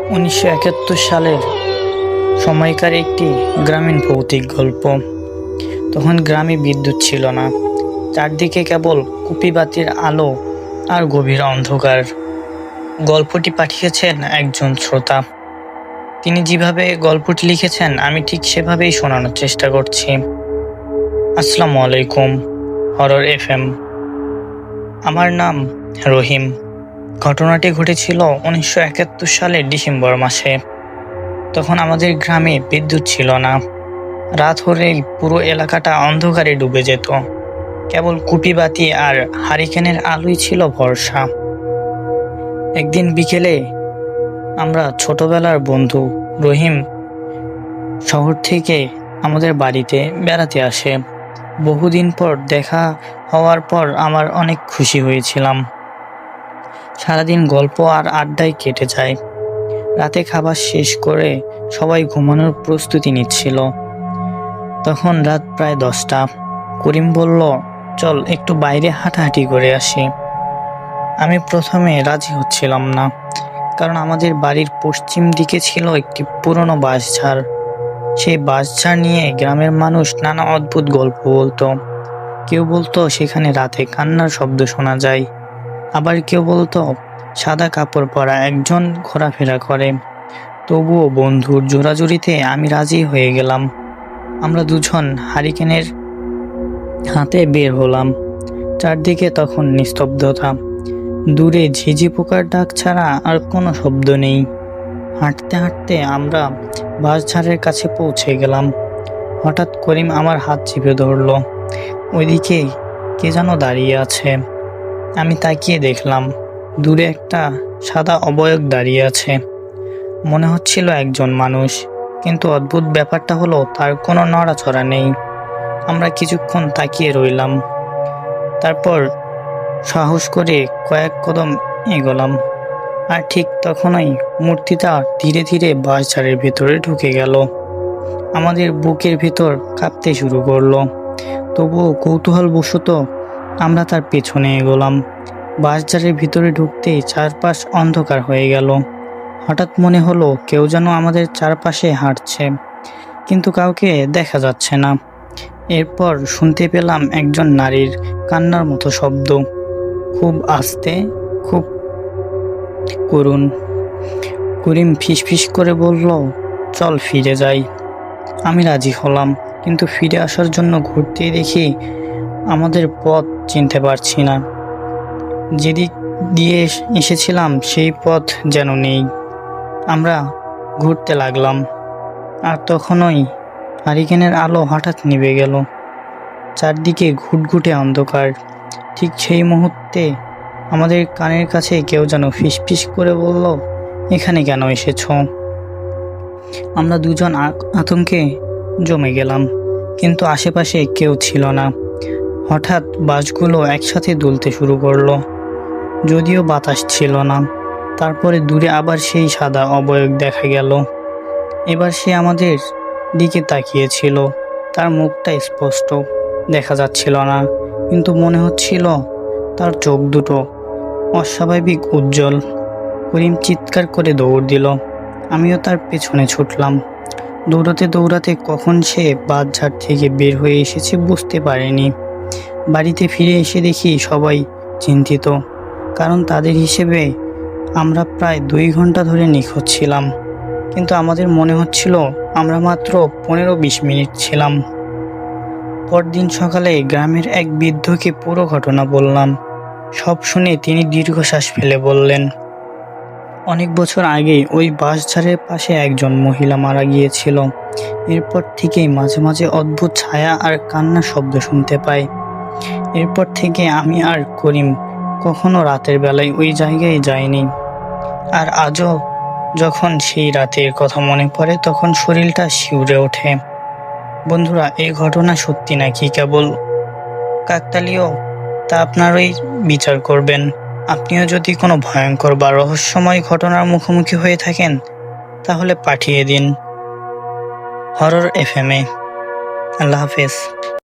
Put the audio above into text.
1971 সালের সময়কার একটি গ্রামীণ ভৌতিক গল্প। তখন গ্রামে বিদ্যুৎ ছিল না, চারদিকে কেবল কুপিবাতির আলো আর গভীর অন্ধকার। গল্পটি পাঠিয়েছেন একজন শ্রোতা। তিনি যেভাবে গল্পটি লিখেছেন আমি ঠিক সেভাবেই শোনানোর চেষ্টা করছি। আসসালামু আলাইকুম, হরর এফএম। আমার নাম রহিম। ঘটনাটি ঘটেছিল 1971 সালের ডিসেম্বর মাসে। তখন আমাদের গ্রামে বিদ্যুৎ ছিল না। রাত হলেই পুরো এলাকাটা অন্ধকারে ডুবে যেত। কেবল কুপিবাতি আর হারিকেনের আলোই ছিল ভরসা। একদিন বিকেলে আমরা ছোটবেলার বন্ধু রহিম শহর থেকে আমাদের বাড়িতে বেড়াতে আসে। বহুদিন পর দেখা হওয়ার পর আমার অনেক খুশি হয়েছিলাম। সারাদিন গল্প আর আড্ডায় কেটে যায়। রাতে খাবার শেষ করে সবাই ঘুমানোর প্রস্তুতি নিচ্ছিল। তখন রাত প্রায় 10টা। করিম বলল, চল একটু বাইরে হাঁটাহাঁটি করে আসি। আমি প্রথমে রাজি হচ্ছিলাম না, কারণ আমাদের বাড়ির পশ্চিম দিকে ছিল একটি পুরনো বাঁশঝাড়। সেই বাঁশঝাড় নিয়ে গ্রামের মানুষ নানা অদ্ভুত গল্প বলতো। কেউ বলতো সেখানে রাতে কান্নার শব্দ শোনা যায়, আবার কেউ বলতো সাদা কাপড় পরা একজন ঘোরাফেরা করে। তবুও বন্ধুর জোরাজুরিতে আমি রাজি হয়ে গেলাম। আমরা দুজন হারিকেনের হাতে বের হলাম। চারদিকে তখন নিস্তব্ধতা। দূরে ঝিঝি পোকার ডাক ছাড়া আর কোনো শব্দ নেই। হাঁটতে হাঁটতে আমরা বাঁশঝাড়ের কাছে পৌঁছে গেলাম। হঠাৎ করিম আমার হাত চেপে ধরল। ওইদিকে কে যেন দাঁড়িয়ে আছে। আমি তাকিয়ে দেখলাম দূরে একটা সাদা অবয়ব দাঁড়িয়ে আছে। মনে হচ্ছিল একজন মানুষ, কিন্তু অদ্ভুত ব্যাপারটা হলো তার কোনো নড়াচড়া নেই। আমরা কিছুক্ষণ তাকিয়ে রইলাম, তারপর সাহস করে কয়েক কদম এগোলাম। আর ঠিক তখনই মূর্তিটা ধীরে ধীরে বাঁশঝাড়ের ভেতরে ঢুকে গেল। আমাদের বুকের ভেতর কাঁপতে শুরু করলো। তবুও কৌতূহলবশত আমরা তার পেছনে এগোলাম। বাঁশঝাড়ের ভিতরে ঢুকতেই চারপাশ অন্ধকার হয়ে গেল। হঠাৎ মনে হলো কেউ যেন আমাদের চারপাশে হাঁটছে, কিন্তু কাউকে দেখা যাচ্ছে না। এরপর শুনতে পেলাম একজন নারীর কান্নার মতো শব্দ, খুব আস্তে, খুব করুণ। করিম ফিসফিস করে বলল, চল ফিরে যাই। আমি রাজি হলাম, কিন্তু ফিরে আসার জন্য ঘুরতেই দেখি আমাদের পথ চিনতে পারছি না। যেদিক দিয়ে এসেছিলাম সেই পথ যেন নেই। আমরা ঘুরতে লাগলাম, আর তখনই হারিকেনের আলো হঠাৎ নিভে গেল। চারদিকে ঘুটঘুটে অন্ধকার। ঠিক সেই মুহূর্তে আমাদের কানের কাছে কেউ যেন ফিসফিস করে বলল, এখানে কেন এসেছো? আমরা দুজন আতঙ্কে জমে গেলাম, কিন্তু আশেপাশে কেউ ছিল না। হঠাৎ বাঁশগুলো একসাথে দুলতে শুরু করলো, যদিও বাতাস ছিল না। তারপরে দূরে আবার সেই সাদা অবয়ব দেখা গেল। এবার সে আমাদের দিকে তাকিয়েছিল। তার মুখটা স্পষ্ট দেখা যাচ্ছিল না, কিন্তু মনে হচ্ছিল তার চোখ দুটো অস্বাভাবিক উজ্জ্বল। করিম চিৎকার করে দৌড় দিল। আমিও তার পেছনে ছুটলাম। দৌড়াতে দৌড়াতে কখন সে বাঁশঝাড় থেকে বের হয়ে এসেছে বুঝতে পারিনি। বাড়িতে ফিরে এসে দেখি সবাই চিন্তিত, কারণ তাদের হিসেবে আমরা প্রায় 2 ঘন্টা ধরে নিখোঁজ ছিলাম, কিন্তু আমাদের মনে হচ্ছিল আমরা মাত্র 15-20 মিনিট ছিলাম। পরদিন সকালে গ্রামের এক বৃদ্ধকে পুরো ঘটনা বললাম। সব শুনে তিনি দীর্ঘশ্বাস ফেলে বললেন, অনেক বছর আগে ওই বাঁশঝাড়ের পাশে একজন মহিলা মারা গিয়েছিল। এরপর থেকেই মাঝে মাঝে অদ্ভুত ছায়া আর কান্নার শব্দ শুনতে পাই। এরপর থেকে আমি আর করিম কখনো রাতের বেলায় ওই জায়গায় যাইনি। আর আজও যখন সেই রাতের কথা মনে পড়ে তখন শরীরটা শিউরে ওঠে। বন্ধুরা, এই ঘটনা সত্যি নাকি কেবল কাকতালীয় তা আপনারাই বিচার করবেন। আপনিও যদি কোনো ভয়ঙ্কর বা রহস্যময় ঘটনার মুখোমুখি হয়ে থাকেন তাহলে পাঠিয়ে দিন হরর এফএম এ। আল্লাহ হাফেজ।